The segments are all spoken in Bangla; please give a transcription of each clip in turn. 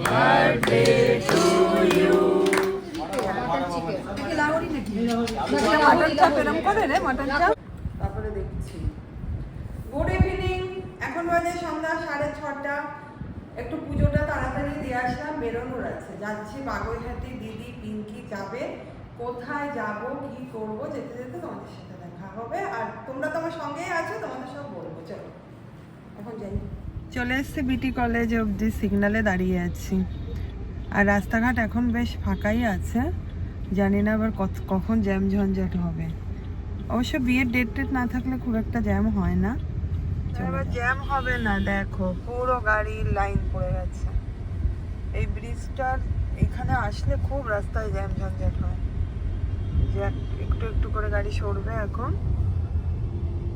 birthday to you. তারপরে দেখছি। গুড ইভিনিং, এখন বাজে সন্ধ্যা 6:30। একটু পুজোটা তাড়াতাড়ি দিয়ে আসলাম, বেরোনোর আছে। যাচ্ছি বাগুইহাটি, দিদি পিঙ্কি যাবে। কোথায় যাব, কি করব, যেতে যেতে তোমাদের সাথে দেখা হবে। আর তোমরা তো আমার সঙ্গেই আছো, তোমাদের সব বলবো। চলো এখন যাই। চলে এসছি বিটি কলেজ অবধি, সিগনালে দাঁড়িয়ে আছি। আর রাস্তাঘাট এখন বেশ ফাঁকাই আছে, জানি না আবার কখন জ্যাম ঝঞ্ঝাট হবে। অবশ্য বিয়ের ডেট টেট না থাকলে খুব একটা জ্যাম হয় না। এবার জ্যাম হবে না, দেখো পুরো গাড়ির লাইন পড়ে গেছে। এই ব্রিজটার এখানে আসলে খুব রাস্তায় জ্যাম ঝঞ্ঝাট হয়, যে একটু একটু করে গাড়ি সরবে। এখন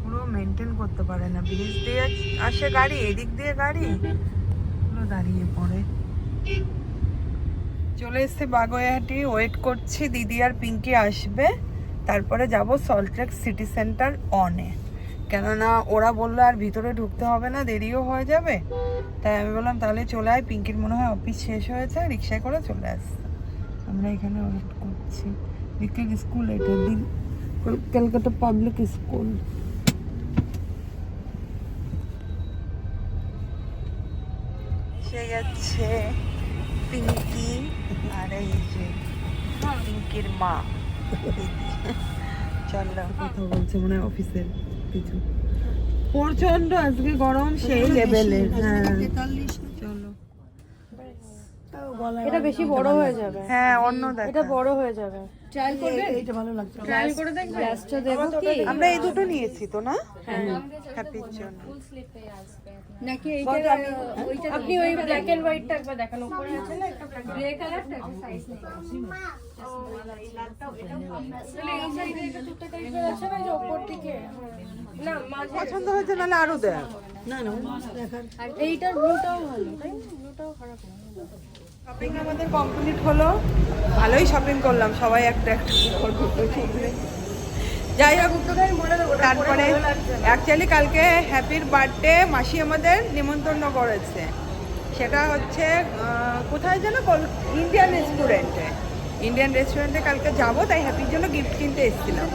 পুরো মেনটেন করতে পারে না, ব্রিজ দিয়ে আসে গাড়ি, এদিক দিয়ে গাড়ি পুরো দাঁড়িয়ে পড়ে। চলে এসছে বাগুইহাটি, ওয়েট করছি দিদি আর পিঙ্কি আসবে, তারপরে যাব সল্টলেক সিটি সেন্টার অনে। কেননা ওরা বললো আর ভিতরে ঢুকতে হবে না, দেরিও হয়ে যাবে। তাই আমি বললাম তাহলে চলে আয়, পিঙ্কির মনে হয় অফিস শেষ হয়েছে, রিক্সায় করে চলে আসছে। আমরা এখানে ওয়েট করছি। বিকেল স্কুল, এটা দিন কলকাতা পাবলিক স্কুল। এসে গেছে পিঙ্কি, আর এই যে পিঙ্কির মা দিদি। চলো, কথা বলছে মনে হয় অফিসের কিছু। প্রচন্ড আজকে গরম সেই লেভেলের। হ্যাঁ চলো, এটা বেশি বড় হয়ে যাবে। হ্যাঁ অন্য দেখো, এটা বড় হয়ে যাবে। ট্রায়াল করবে, এটা ভালো লাগছে। ট্রায়াল করে দেখবে। গ্লাসটা দেবো কি? আমরা এই দুটো নিয়েছি তো না, হ্যাপির জন্য নাকি এইটা ওইটা আপনি ওই ব্ল্যাক এন্ড হোয়াইটটা একবার দেখান, উপরে আছে না একটা গ্রে কালারটা সাইজ নেই। তাহলে এই সাইডে এটা দুটো টাইপের আছে না, যে উপর দিকে। না মাঝে পছন্দ হয়েছে, নাহলে আরো দেখ। না না দেখার। আর এইটার ব্লুটাও ভালো, তাই না? ব্লুটাও খারাপ না। শপিং আমাদের কমপ্লিট হলো, ভালোই শপিং করলাম, সবাই একটা একটা করবো। যাই হোক, তারপরে অ্যাকচুয়ালি কালকে হ্যাপির বার্থডে মাসি আমাদের নিমন্ত্রণ করেছে। সেটা হচ্ছে কোথায় যেন, ইন্ডিয়ান রেস্টুরেন্টে। ইন্ডিয়ান রেস্টুরেন্টে কালকে যাব, তাই হ্যাপির জন্য গিফট কিনতে এসেছিলাম।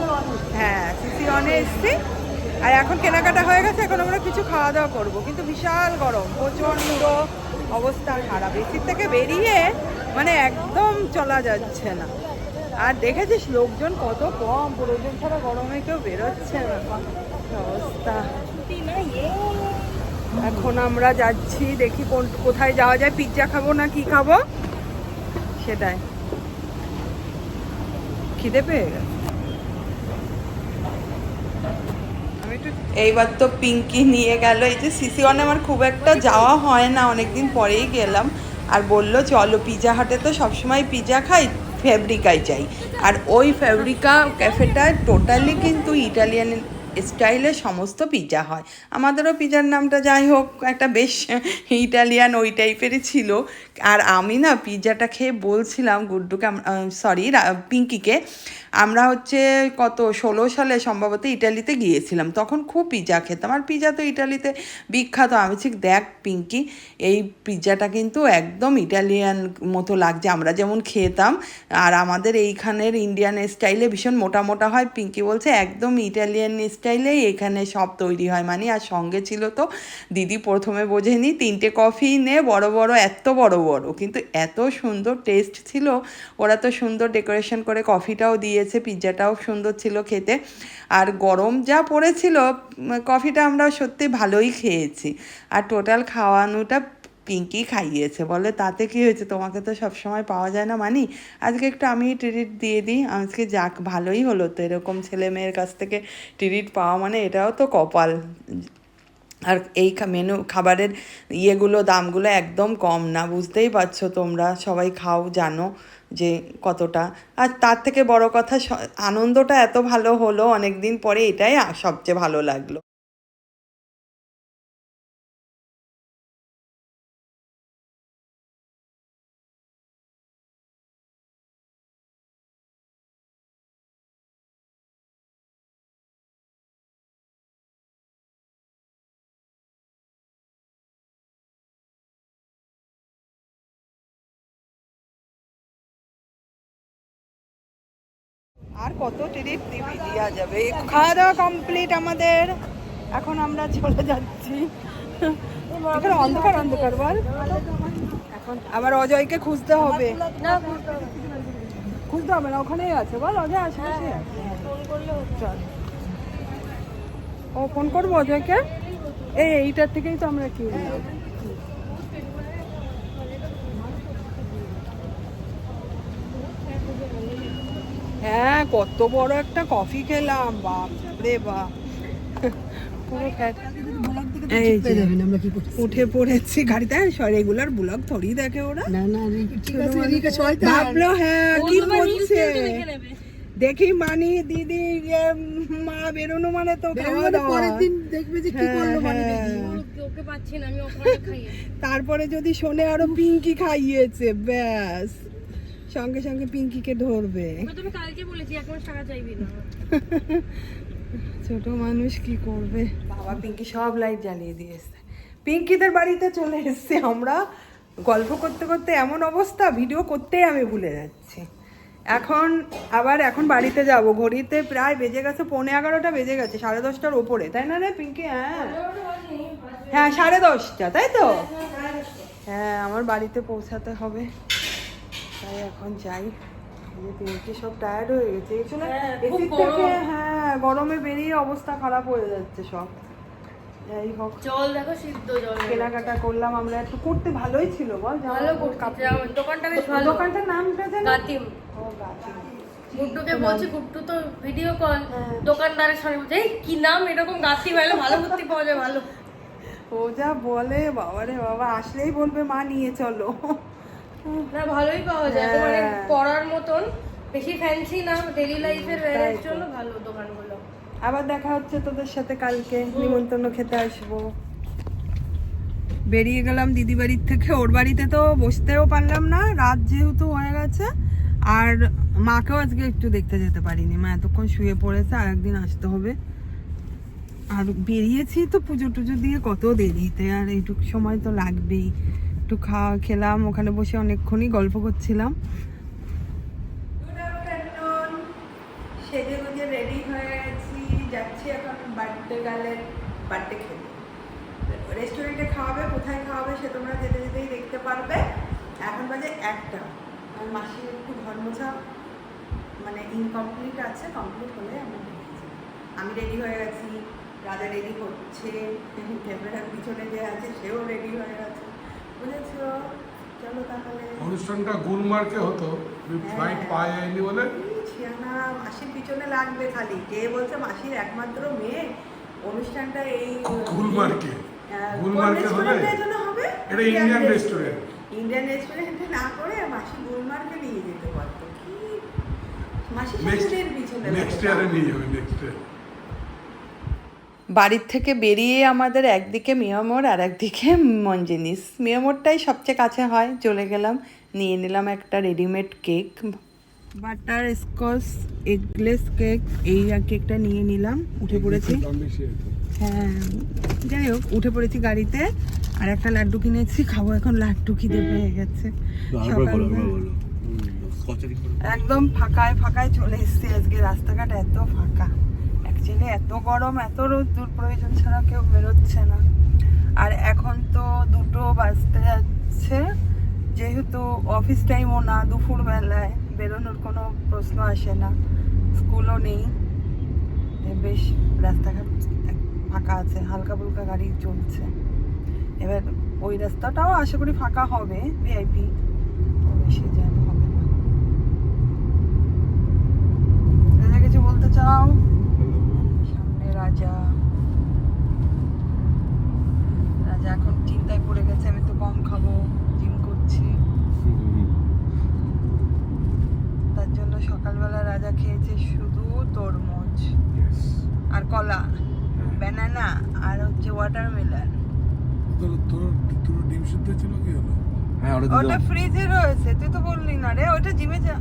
হ্যাঁ, সিসি অনে এসছি। আর এখন কেনাকাটা হয়ে গেছে, এখন আমরা কিছু খাওয়া দাওয়া করবো। কিন্তু বিশাল গরম, প্রচণ্ড অবস্থা খারাপ, এসির থেকে বেরিয়ে মানে একদম চলা যাচ্ছে না। আর দেখেছিস লোকজন কত কম, প্রয়োজন ছাড়া গরমে কেউ বেরোচ্ছে না, অবস্থা। এখন আমরা যাচ্ছি, দেখি কোথায় যাওয়া যায়, পিৎজা খাবো না কি খাবো সেটাই, খিদে পেয়ে গেছে। এইবার তো পিঙ্কি নিয়ে গেল, এই যে সিসি ওয়ানে আমার খুব একটা যাওয়া হয় না, অনেকদিন পরেই গেলাম। আর বললো চলো পিৎজা হাটে তো সবসময় পিৎজা খাই, ফেব্রিকায় যাই। আর ওই ফেব্রিকা ক্যাফেটা টোটালি কিন্তু ইটালিয়ান স্টাইলে সমস্ত পিৎজা হয়। আমাদেরও পিৎজার নামটা যাই হোক একটা বেশ ইটালিয়ান ওই টাইপেরই ছিল। আর আমি না পিৎজাটা খেয়ে বলছিলাম গুড্ডুকে, সরি পিঙ্কিকে, আমরা হচ্ছে কত 16 সালে সম্ভবত ইটালিতে গিয়েছিলাম, তখন খুব পিৎজা খেতাম। আর পিৎজা তো ইটালিতে বিখ্যাত। আমি ঠিক দেখ পিঙ্কি, এই পিৎজাটা কিন্তু একদম ইটালিয়ান মতো লাগছে, আমরা যেমন খেতাম। আর আমাদের এইখানের ইন্ডিয়ান স্টাইলে ভীষণ মোটা মোটা হয়। পিঙ্কি বলছে একদম ইটালিয়ান স্টাইলেই এখানে সব তৈরি হয়। মানে আর সঙ্গে ছিল তো দিদি, প্রথমে বোঝেনি, 3টে কফি নে বড় বড়, এত বড় বড়, কিন্তু এত সুন্দর টেস্ট ছিল। ওরা তো সুন্দর ডেকোরেশন করে কফিটাও দিয়েছে, পিৎজাটাও সুন্দর ছিল খেতে। আর গরম যা পড়েছিল, কফিটা আমরা সত্যি ভালোই খেয়েছি। আর টোটাল খাওয়ানোটা পিঙ্কি খাইয়েছে, বলে তাতে কি হয়েছে, তোমাকে তো সবসময় পাওয়া যায় না মানি, আজকে একটু আমি ট্রিট দিয়ে দিই। আজকে যাক ভালোই হলো তো, এরকম ছেলে মেয়ের কাছ থেকে ট্রিট পাওয়া মানে এটাও তো কপাল। আর এই মেনু খাবারের ইয়েগুলো দামগুলো একদম কম না, বুঝতেই পারছো তোমরা, সবাই খাও জানো যে কতটা। আর তার থেকে বড় কথা আনন্দটা এত ভালো হলো অনেক দিন পরে, এটাই সবচেয়ে ভালো লাগলো। আর কত ট্রিপ দিবি দিয়া যাবে। খাওয়া দাওয়া কমপ্লিট আমাদের, এখন আমরা চলে যাচ্ছি। এখানে অন্ধকার অন্ধকার বল, এখন আবার অজয়কে খুঁজতে হবে। খুঁজতে হবে না, ওখানেই আছে বল, অজয় আশেপাশে চল। ও ফোন করবো অজয়কে, এইটার থেকেই তো আমরা কিনলাম। হ্যাঁ কত বড় একটা কফি খেলাম, বাপ রে বাপ, পুরো এই যে উঠে পড়েছি গাড়িতে। রেগুলার ব্লগ থরি দেখে ওরা, ভাবলো হ্যাঁ কি করছে দেখি মানি দিদি মা বেরোনো মানে তো খাওয়া দাওয়া। তারপরে যদি শোনে আরো পিঙ্কি খাইয়েছে, ব্যাস সঙ্গে সঙ্গে পিঙ্কিকে ধরবে। ছোট মানুষ কি করবে বাবা। পিঙ্কি সব লাইট জ্বালিয়ে দিয়েছে। পিঙ্কিদের বাড়িতে চলে এসেছি আমরা, গল্প করতে করতে এমন অবস্থা ভিডিও করতেই আমি ভুলে যাচ্ছি। এখন বাড়িতে যাব, ঘড়িতে প্রায় বেজে গেছে 11:15 বেজে গেছে, 10:30টার ওপরে, তাই না রে পিঙ্কি? হ্যাঁ হ্যাঁ 10:30 তাই তো। হ্যাঁ আমার বাড়িতে পৌঁছাতে হবে, তাই এখন যাই। পিঙ্কি সব টায়ার্ড হয়ে গেছে এসি থেকে, হ্যাঁ গরমে বেরিয়ে অবস্থা খারাপ হয়ে যাচ্ছে সব। যাই হোক জল দেখো, সিদ্ধ জল। কেনাকাটা করলাম আমরা, একটু করতে ভালোই ছিল বল, ভালো করতে। দোকানটা বেশ ভালো। দোকানটার নামটা জানো? গাতিম। ও গাতিম। গুড্ডুকে বলছি, গুড্ডু তো ভিডিও কল, দোকানদারের সামনে বলছে এই কি নাম এরকম, গাতি ভালো, ভালো কুর্তি পাওয়া যায় ভালো। ও যা বলে বাবারে বাবা, আসলেই বলবে মা নিয়ে চলো। না ভালোই পাওয়া যায়, মানে পরার মতন, বেশি ফ্যান্সি না, ডেইলি লাইফের ওয়্যারের জন্য ভালো দোকানগুলো। আবার দেখা হচ্ছে তোদের সাথে কালকে, নিমন্ত্রণ খেতে আসবো। বেরিয়ে গেলাম দিদি বাড়ির থেকে, ওর বাড়িতে তো বসতেও পারলাম না, রাত যেহেতু হয়ে গেছে। আর মাকেও আজকে একটু দেখতে যেতে পারিনি, মা এতক্ষণ শুয়ে পড়েছে, আর একদিন আসতে হবে। আর বেরিয়েছি তো পুজো টুজো দিয়ে কত দেরিতে, আর এইটুকু সময় তো লাগবেই। একটু খেলাম, ওখানে বসে অনেকক্ষণই গল্প করছিলাম। সেজে গুজে রেডি হয়ে গেছি, যাচ্ছি এখন বার্থডে গার্লের বার্থডে খেতে। রেস্টুরেন্টে খাওয়াবে, কোথায় খাওয়াবে সে তোমরা যেতে যেতেই দেখতে পারবে। এখন বাজে 1টা। আর মাসির একটু ঘর মোছা মানে ইনকমপ্লিট আছে, কমপ্লিট হলে আমি রেডি হয়ে গেছি, রাজা রেডি হচ্ছে, ক্যামেরার পিছনে যে আছে সেও রেডি হয়ে গেছে, বুঝেছো? চলো তাহলে। অনুষ্ঠানটা গুলমার্গে হতো, ফ্লাইট পাওয়া যায়নি বলে। না মাসির পিছনে লাগবে খালি, কে বলছে মাসির একমাত্র মেয়ে, অনুষ্ঠানটা এই গুলমার্গে। গুলমার্গে হবে, এটা ইন্ডিয়ান রেস্টুরেন্ট। ইন্ডিয়ান রেস্টুরেন্টে না করে মাসি গুলমার্গে নিয়ে যেতে পারতো কি, মাসি শাশুড়ির পিছনে। নেক্সট ইয়ারে নিয়ে যাবে, নেক্সট ইয়ার। বাড়ির থেকে বেরিয়ে আমাদের একদিকে মিয়ামোর আর একদিকে মঞ্জিনিস। মিয়ামোরটাই সবচেয়ে কাছে হয়, চলে গেলাম, নিয়ে নিলাম একটা readymade cake, butter Scotch eggless cake. এই কেকটা নিয়ে নিলাম, উঠে পড়েছি। হ্যাঁ যাই হোক, উঠে পড়েছি গাড়িতে। আর একটা লাড্ডু কিনেছি, খাবো এখন, লাড্ডু খিদে পেয়ে গেছে। একদম ফাঁকায় ফাঁকায় চলে এসেছি আজকে, রাস্তাঘাট এত ফাঁকা। অ্যাকচুয়ালি এত গরম, এত রোদ্দুর, প্রয়োজন ছাড়া কেউ বেরোচ্ছে না। আর এখন তো 2টো বাজতে যাচ্ছে, যেহেতু অফিস টাইমও না, দুপুরবেলায় বেরোনোর কোনো প্রশ্ন আসে না, স্কুলও নেই, বেশ রাস্তাঘাট ফাঁকা আছে, হালকা ফুলকা গাড়ি চলছে। এবার ওই রাস্তাটাও আশা করি ফাঁকা হবে, ভিআইপি, বেশি জ্যাম হবে না। রাজা কিছু বলতে চাও? সামনে রাজা এখন চিন্তায় পড়ে গেছে, আমি তো কম খাবো, জিম করছি, তার জন্য সকালবেলা রাজা খেয়েছে শুধু তরমুজ আর কলা, ব্যানানা আর হচ্ছে ওয়াটারমেলন। ডিম সিদ্ধ ছিল, কি হলো? হ্যাঁ ওটা ফ্রিজে রয়েছে, তুই তো বললি না রে, ওটা জিমে যা,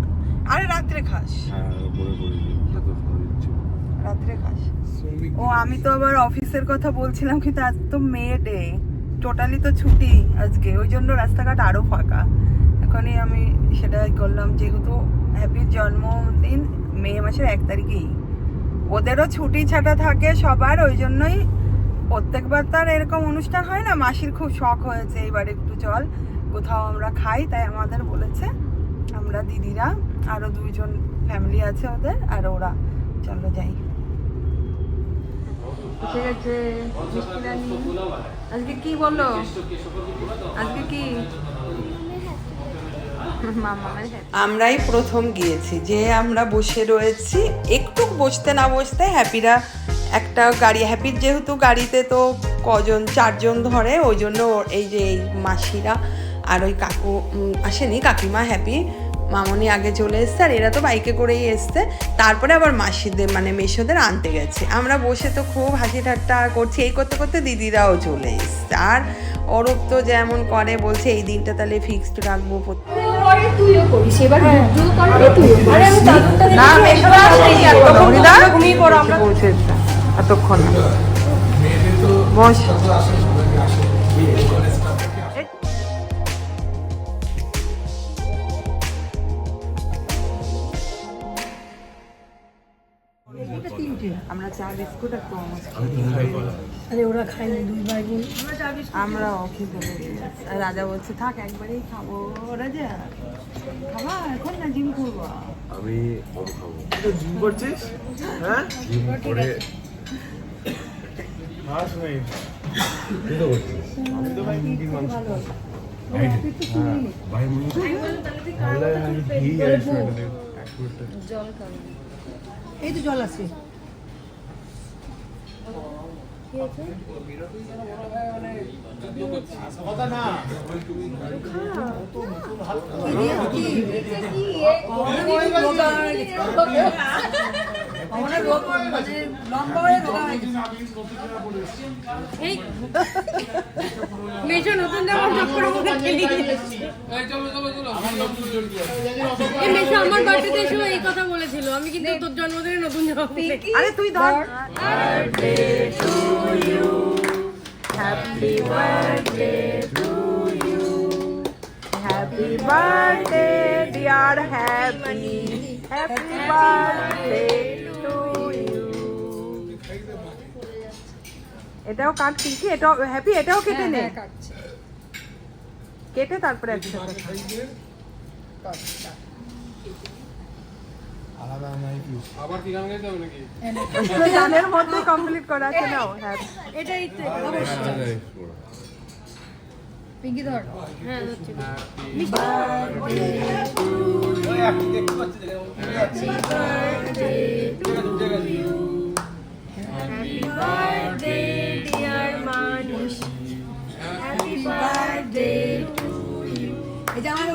আরে রাত্রে খাস, রাত্রে খাস। ও আমি তো আবার অফিসের কথা বলছিলাম, কিন্তু আজ তো মে ডে, টোটালি তো ছুটি আজকে, ওই জন্য রাস্তাঘাট আরো ফাঁকা। এখনই আমি সেটাই করলাম, যেহেতু হ্যাপির জন্মদিন মে মাসের 1 তারিখেই। ওদেরও ছুটি ছাটা থাকে সবার, ওই জন্যই প্রত্যেকবার তো আর এরকম অনুষ্ঠান হয় না। মাসির খুব শখ হয়েছে এবার একটু চল কোথাও আমরা খাই, তাই আমাদের বলেছে। আমরা দিদিরা আরো 2জন ফ্যামিলি আছে ওদের, আর ওরা চলো যাই। ঠিক আছে, মিষ্টি রানী আজকে কি বললো? আজকে কি আমরাই প্রথম গিয়েছি, যে আমরা বসে রয়েছি, একটু বসতে না বসতে হ্যাপিরা একটা গাড়ি, হ্যাপির যেহেতু গাড়িতে তো কজন 4 জন ধরে, ওই জন্য এই যে এই মাসিরা আর ওই কাকু আসেনি, কাকিমা হ্যাপি মামনি আগে চলে এসছে, আর এরা তো বাইকে করেই এসছে। তারপরে আবার মাসিদের মানে মেশোদের আনতে গেছে। আমরা বসে তো খুব হাসি ঠাট্টা করছি, এই করতে করতে দিদিরাও চলে এসছে। আর অরূপ তো যেমন করে বলছে এই দিনটা তাহলে ফিক্সড রাখবো। তুইও করিস এবার, তুইও করবি, তুইও আরে আমি দাদুরটা না মেশোরা আসেনি এতক্ষণ, ঘুমিয়ে পড়ো আমরা। বসে এতক্ষণ মেয়েদের তো বস। আসে, সবাইকে আসে আমরা চা বিস্কুট আর তরমুজ আরে ওরা খায়নি 2 ভাই বোন। আমরাও খেতে লেগে গেছি। আর রাজা বলছে থাক একবারেই খাবো। রাজা খাবা এখন না জিম করবো? আমি কম খাবো। জিম করছিস? হ্যাঁ জিম করে মাস নেই। তুই তো করছিস? আমি তো ভাই মুরগির মাংস খাই। ভাই মুরগি ভালো লাগে, ঘি আর জল খাবো। এই তো জল আছে। মেশো নতুন জামা চক করে মুখে খেলি। এই মেশো আমার বার্থডেতে এসে এই কথা বলেছিল, আমি কিন্তু তোর জন্মদিনে নতুন জামা পেয়েছি। আরে তুই ধর। Happy birthday to you, happy birthday dear happy, happy birthday to you. এটাও কাট কি, এটাও হ্যাপি, এটাও কেটে নে, কেটে তারপরে একসাথে আলাদা নাই কি আবার কি গান গাইতে হবে নাকি? গানের মধ্যে কমপ্লিট করা আছে। নাও হ্যাপি, এটাই তো অবশ্যই। পিঙ্কি ধর। হ্যাঁ হচ্ছে। Happy birthday dear মানুষ, Happy birthday to you. এই যে আমার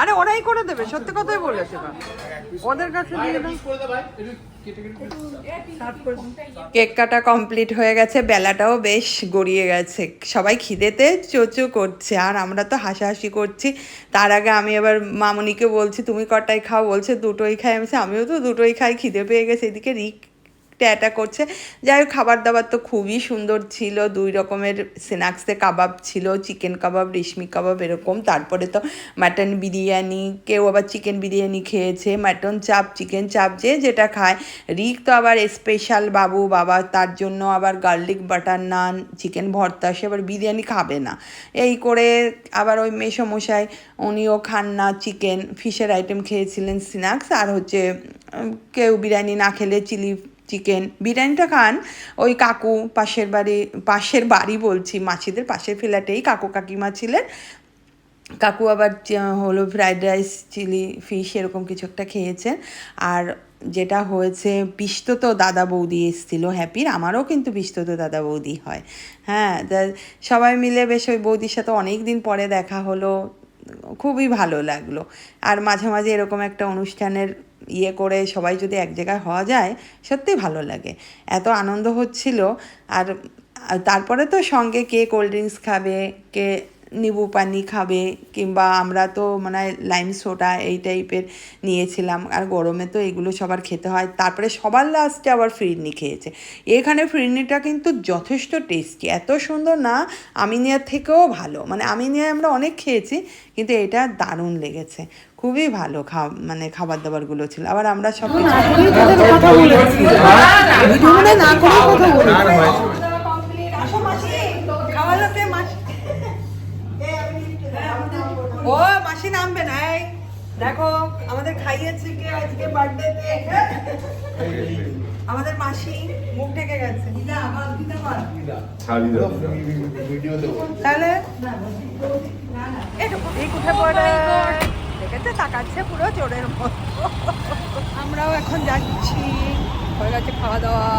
আরে ওরাই করে দেবে, সত্যি কথাই বলেছে, ওদের কাছে দিয়ে দাও। কেক কাটা কমপ্লিট হয়ে গেছে, বেলাটাও বেশ গড়িয়ে গেছে, সবাই খিদেতে চোচো করছে, আর আমরা তো হাসাহাসি করছি। তার আগে আমি এবার মামনিকে বলছি তুমি কটাই খাও, বলছে 2টোই খাই। আমি বলছি আমিও তো 2টোই খাই, খিদে পেয়ে গেছে। এদিকে রিক ট্যাটা করছে। যাই হোক খাবার দাবার তো খুবই সুন্দর ছিল, 2 রকমের স্ন্যাক্সে কাবাব ছিল, চিকেন কাবাব, রেশমি কাবাব এরকম। তারপরে তো মাটন বিরিয়ানি, কেউ আবার চিকেন বিরিয়ানি খেয়েছে, মাটন চাপ, চিকেন চাপ, যে যেটা খায়। রিক তো আবার স্পেশাল বাবা, তার জন্য আবার গার্লিক বাটার নান, চিকেন ভর্তা, সে আবার বিরিয়ানি খাবে না। এই করে আবার ওই মেসোমশাই উনিও খান না, চিকেন ফিশের আইটেম খেয়েছিলেন স্ন্যাক্স, আর হচ্ছে কেউ বিরিয়ানি না খেলে চিলি চিকেন। বিরিয়ানিটা খান ওই কাকু পাশের বাড়ি বলছি, মাছিদের পাশের ফ্ল্যাটেই কাকু কাকিমা ছিলেন। কাকু আবার হলো ফ্রাইড রাইস, চিলি ফিশ এরকম কিছু একটা খেয়েছেন। আর যেটা হয়েছে, পিস্তত দাদা বৌদি এসেছিল হ্যাপির, আমারও কিন্তু পিস্তত দাদা বৌদি হয়। হ্যাঁ, সবাই মিলে বেশ ওই বৌদির সাথে অনেক দিন পরে দেখা হলো, খুবই ভালো লাগলো। আর মাঝে মাঝে এরকম একটা অনুষ্ঠানের ইয়ে করে সবাই যদি এক জায়গায় হওয়া যায়, সত্যি ভালো লাগে, এত আনন্দ হচ্ছিল। আর তারপরে তো সঙ্গে কে কোল্ড ড্রিঙ্কস খাবে, কে নিবু পানি খাবে, কিংবা আমরা তো মানে লাইম সোডা এই টাইপের নিয়েছিলাম, আর গরমে তো এগুলো সবার খেতে হয়। তারপরে সবার লাস্টে আবার ফিরনি খেয়েছে। এখানে ফিরনিটা কিন্তু যথেষ্ট টেস্টি, এত সুন্দর না, আমিনিয়ার থেকেও ভালো। মানে আমিনিয়ায় আমরা অনেক খেয়েছি, কিন্তু এটা দারুণ লেগেছে, খুবই ভালো মানে খাবার দাবারগুলো ছিল। আবার আমরা সব কিছু ও মাসি নামবে না, এই দেখো আমাদের খাইয়েছে কে আজকে বার্থডেতে, আমাদের মাসি মুখ ঢেকে গেছে। তাহলে এই কোথায় পড়ে দেখেছে, তাকাচ্ছে পুরো চোরের মতো। আমরাও এখন যাচ্ছি, হয়ে গেছে খাওয়া দাওয়া।